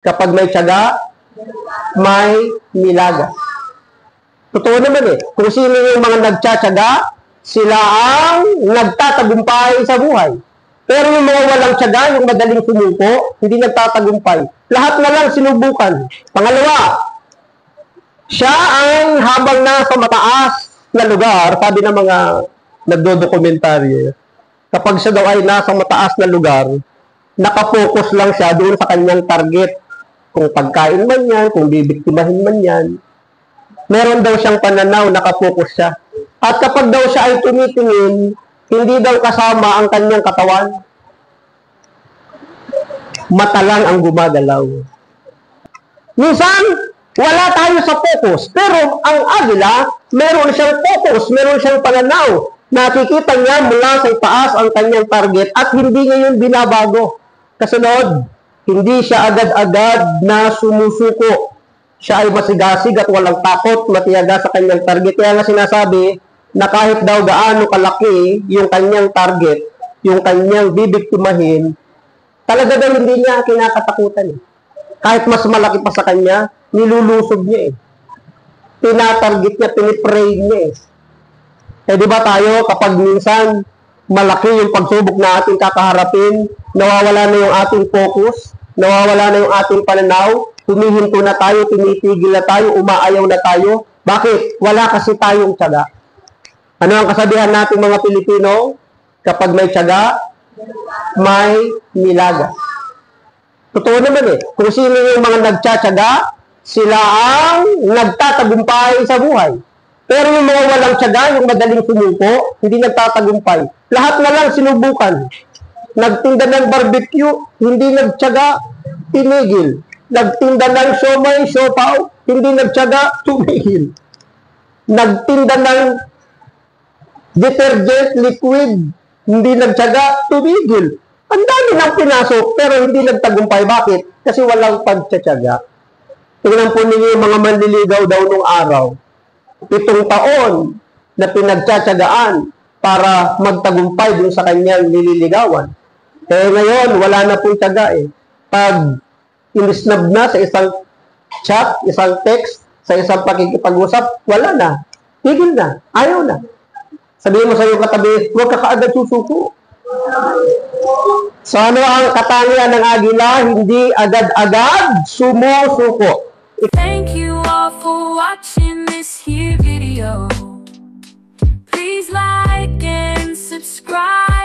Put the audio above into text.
Kapag may tiyaga, may nilaga. Totoo naman eh. Kung sino yung mga nagtsatsaga, sila ang nagtatagumpay sa buhay. Pero yung mga walang tiyaga, yung madaling sumuko, hindi nagtatagumpay. Lahat na lang sinubukan. Pangalawa, siya ang habang nasa mataas na lugar, sabi ng mga nagdodokumentaryo, kapag siya daw ay nasa mataas na lugar, nakapokus lang siya doon sa kanyang target. Kung pagkain man yan, kung bibiktimahin man yan, meron daw siyang pananaw, nakapokus siya. At kapag daw siya ay tumitingin, hindi daw kasama ang kanyang katawan. Mata lang ang gumagalaw. Minsan, wala tayo sa focus. Pero ang agila, meron siyang focus, meron siyang pananaw. Nakikita niya mula sa itaas ang kanyang target at hindi niya yun binabago. Kasunod, hindi siya agad-agad na sumusuko. Siya ay masigasig at walang takot, matiyaga sa kanyang target. Kaya nga sinasabi na kahit daw gaano kalaki yung kanyang target, yung kanyang bibiktimahin, talaga daw hindi niya kinakatakutan. Kahit mas malaki pa sa kanya, nilulusog niya eh. Tinatarget niya, pinipray niya eh. Eh di ba tayo kapag minsan malaki yung pagsubok na ating kakaharapin, nawawala na yung ating focus, nawawala na yung ating pananaw, humihinto na tayo, tinitigil na tayo, umaayaw na tayo. Bakit? Wala kasi tayong tiyaga. Ano ang kasabihan nating mga Pilipino? Kapag may tiyaga, may nilaga. Totoo naman eh. Kung sino yung mga nagtsatsaga, sila ang nagtatagumpay sa buhay. Pero yung mga walang tiyaga, yung madaling sumuko, hindi nagtatagumpay. Lahat na lang sinubukan. Nagtinda ng barbecue, hindi nagtiyaga, tinigil. Nagtinda ng siomay, siopaw, hindi nagtiyaga, tumigil. Nagtinda ng detergent, liquid, hindi nagtiyaga, tumigil. Ang dami nang pinasok, pero hindi nagtagumpay. Bakit? Kasi walang pagtsatsaga. Tingnan po ninyo yung mga manliligaw daw nung araw. 7 taon na pinagtsatsagaan para magtagumpay dun sa kanyang nililigawan. Eh ngayon, wala na pong tiyaga eh. Pag inisnab na sa isang chat, isang text, sa isang pakikipag-usap, wala na. Tigil na. Ayaw na. Sabihin mo sa iyong katabi, huwag ka kaagad susuko. So ano ang katangian ng agila? Hindi agad-agad sumusuko. Thank you all for watching this here video. Please like and subscribe.